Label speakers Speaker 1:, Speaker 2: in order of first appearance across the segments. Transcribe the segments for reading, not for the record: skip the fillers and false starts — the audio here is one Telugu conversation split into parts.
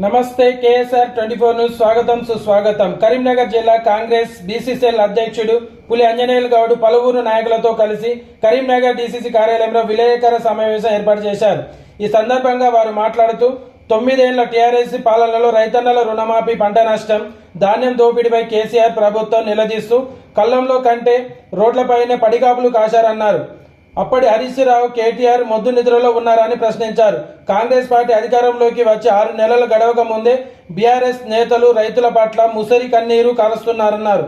Speaker 1: నమస్తే కేఎస్ఆర్ 24 న్యూస్ స్వాగతం సుస్వాగతం. కరీంనగర్ జిల్లా కాంగ్రెస్ బీసీసీఎల్ అధ్యక్షుడు పులి అంజనేయులు గౌడ్ పలువురు నాయకులతో కలిసి కరీంనగర్ డీసీసీ కార్యాలయంలో విలేకరుల సమావేశం ఏర్పాటు చేశారు. ఈ సందర్భంగా వారు మాట్లాడుతూ 9 ఏళ్ల టీఆర్ఎస్ పాలనలో రైతన్నల రుణమాఫీ, పంట నష్టం, ధాన్యం దోపిడీపై కేసీఆర్ ప్రభుత్వం నిలదీస్తూ కళ్ళంలో కంటే రోడ్లపైనే పడిగాపులు కాశారన్నారు. అప్పటి హరీష్ రావు, కేటీఆర్ మొద్దు నిద్రలో ఉన్నారని ప్రశ్నించారు. కాంగ్రెస్ పార్టీ అధికారంలోకి వచ్చి 6 నెలలు గడవక ముందే బీఆర్ఎస్ నేతలు రైతుల పట్ల ముసరి కన్నీరు కారుస్తున్నారన్నారు.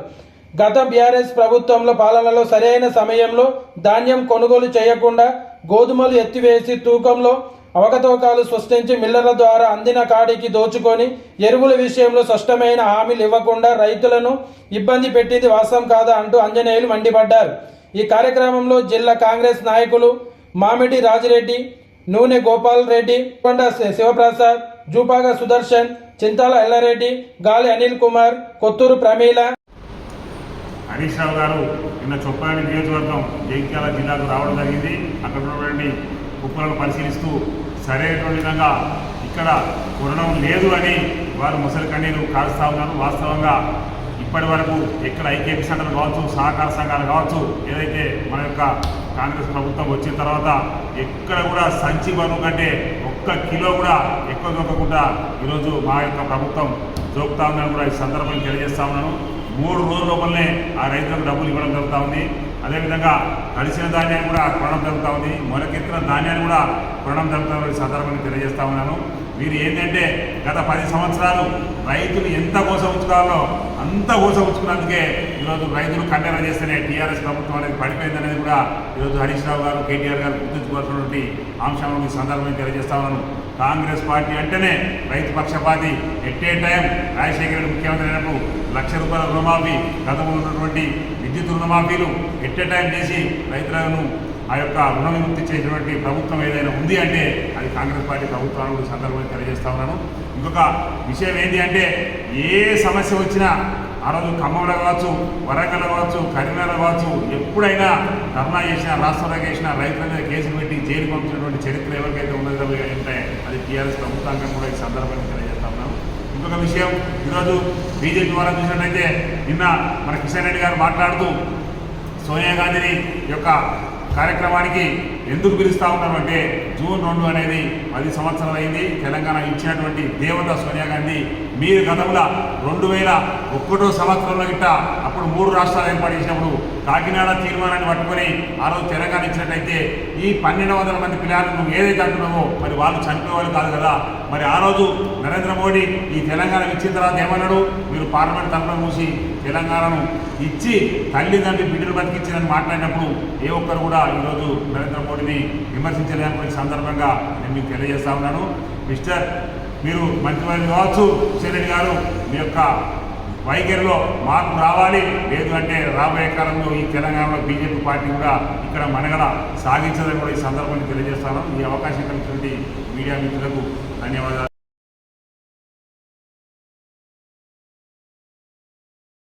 Speaker 1: గత బీఆర్ఎస్ ప్రభుత్వంలో పాలనలో సరైన సమయంలో ధాన్యం కొనుగోలు చేయకుండా గోధుమలు ఎత్తివేసి తూకంలో అవకతవకాలు సృష్టించి మిల్లర్ల ద్వారా అందిన కాడికి దోచుకొని ఎరువుల విషయంలో స్పష్టమైన హామీలు ఇవ్వకుండా రైతులను ఇబ్బంది పెట్టింది వాస్తవం కాదా అంటూ అంజనేయులు మండిపడ్డారు. ఈ కార్యక్రమంలో జిల్లా కాంగ్రెస్ నాయకులు మామిడి రాజిరెడ్డి, నూనె గోపాల్ రెడ్డి, కొండ శివప్రసాద్, జూపాగ సుదర్శన్, చింతాల ఎల్లారెడ్డి, గాలి అనిల్ కుమార్, కొత్తూరు ప్రమీల.
Speaker 2: హరీష్ రావు గారు నిన్న చొప్పాని నియోజకవర్గం జగిత్యాల జిల్లాకు రావడం జరిగింది. అక్కడ ఉన్నటువంటి కుప్పలను పరిశీలిస్తూ సరైనటువంటి విధంగా ఇక్కడ కొనడం లేదు అని వారు ముసలి కన్నీరు కారుస్తూ ఉన్నారు. వాస్తవంగా ఇప్పటి వరకు ఎక్కడ ఐకేపీ సెంటర్లు కావచ్చు, సహకార సంఘాలు కావచ్చు, ఏదైతే మన యొక్క కాంగ్రెస్ ప్రభుత్వం వచ్చిన తర్వాత ఎక్కడ కూడా సంచి బరువు కంటే 1 కిలో కూడా ఎక్కువ దొరకకుండా ఈరోజు మా యొక్క ప్రభుత్వం జోపుతా ఉందని కూడా ఈ సందర్భంగా తెలియజేస్తా ఉన్నాను. 3 రోజుల లోపలనే ఆ రైతులకు డబ్బులు ఇవ్వడం జరుగుతూ ఉంది. అదేవిధంగా తడిసిన ధాన్యాన్ని కూడా కొనడం జరుగుతూ ఉంది. మొలకెత్తిన ధాన్యాన్ని కూడా కొనడం జరుగుతుందని ఈ సందర్భంగా తెలియజేస్తా ఉన్నాను. మీరు ఏంటంటే గత 10 సంవత్సరాలు రైతులు ఎంత కోసం ఉంచుకోవాలో అంత కోసం ఉంచుకున్నందుకే ఈరోజు రైతులు కన్నెర చేస్తేనే టీఆర్ఎస్ ప్రభుత్వం అనేది పడిపోయిందనేది కూడా ఈరోజు హరీష్ రావు గారు, కేటీఆర్ గారు గుర్తుంచుకోవాల్సినటువంటి అంశాలను ఈ సందర్భంగా తెలియజేస్తా ఉన్నాను. కాంగ్రెస్ పార్టీ అంటేనే రైతు పక్షపాతి. ఎట్టే టైం రాజశేఖర రెడ్డి ముఖ్యమంత్రి అయినప్పుడు 1,00,000 రూపాయల రుణమాఫీ, గతంలో ఉన్నటువంటి విద్యుత్ రుణమాఫీలు ఎట్టే టైం చేసి రైతులను ఆ యొక్క రుణ విముక్తి చేసినటువంటి ప్రభుత్వం ఏదైనా ఉంది అంటే అది కాంగ్రెస్ పార్టీ ప్రభుత్వాన్ని సందర్భంగా తెలియజేస్తా ఉన్నాను. ఇంకొక విషయం ఏంటి అంటే ఏ సమస్య వచ్చినా ఆ రోజు ఖమ్మంలో కావచ్చు, వరంగల్లో కావచ్చు, కరీంనగర్లో కావచ్చు, ఎప్పుడైనా ధర్నా చేసినా, రాష్ట్రంలో చేసినా రైతుల మీద కేసులు పెట్టి జైలు పంపించినటువంటి చరిత్ర ఎవరికైతే ఉన్నదో అంటే అది టీఆర్ఎస్ ప్రభుత్వానికి కూడా ఈ సందర్భంగా తెలియజేస్తా ఉన్నాను. ఇంకొక విషయం, ఈరోజు బీజేపీ ద్వారా చూసినట్టయితే నిన్న మన కిషన్ రెడ్డి గారు మాట్లాడుతూ సోనియా గాంధీని యొక్క కార్యక్రమానికి ఎందుకు పిలుస్తూ ఉన్నారు అంటే జూన్ 2 అనేది 10 సంవత్సరాలు అయింది. తెలంగాణ ఇచ్చినటువంటి దేవత సోనియా గాంధీ. మీరు గతంలో 2001 సంవత్సరంలో గిట్ట అప్పుడు 3 రాష్ట్రాలు ఏర్పాటు చేసినప్పుడు కాకినాడ తీర్మానాన్ని పట్టుకొని ఆ రోజు తెలంగాణ ఇచ్చినట్టయితే ఈ 1,200 మంది పిల్లలు నువ్వు ఏదైతే అంటున్నావో మరి వాళ్ళు చనిపోయేవాళ్ళు కాదు కదా. మరి ఆ రోజు నరేంద్ర మోడీ ఈ తెలంగాణ ఇచ్చిన తర్వాత ఏమన్నాడు? మీరు పార్లమెంట్ తరఫున మూసి తెలంగాణను ఇచ్చి తల్లిదండ్రులు బిడ్డలు బతికించిందని మాట్లాడినప్పుడు ఏ ఒక్కరు కూడా ఈరోజు నరేంద్ర మోడీని విమర్శించలేని సందర్భంగా నేను మీకు తెలియజేస్తా ఉన్నాను. మిస్టర్, మీరు మంత్రివర్యులు కావచ్చు, కిషన్ రెడ్డి గారు, మీ యొక్క వైఖరిలో మార్పు రావాలి. లేదు అంటే రాబోయే కాలంలో ఈ తెలంగాణలో బీజేపీ పార్టీ కూడా ఇక్కడ మనగడ సాగించదని కూడా ఈ సందర్భంగా తెలియజేస్తాను. ఈ అవకాశం కలిగినటువంటి మీడియా మిత్రులకు ధన్యవాదాలు.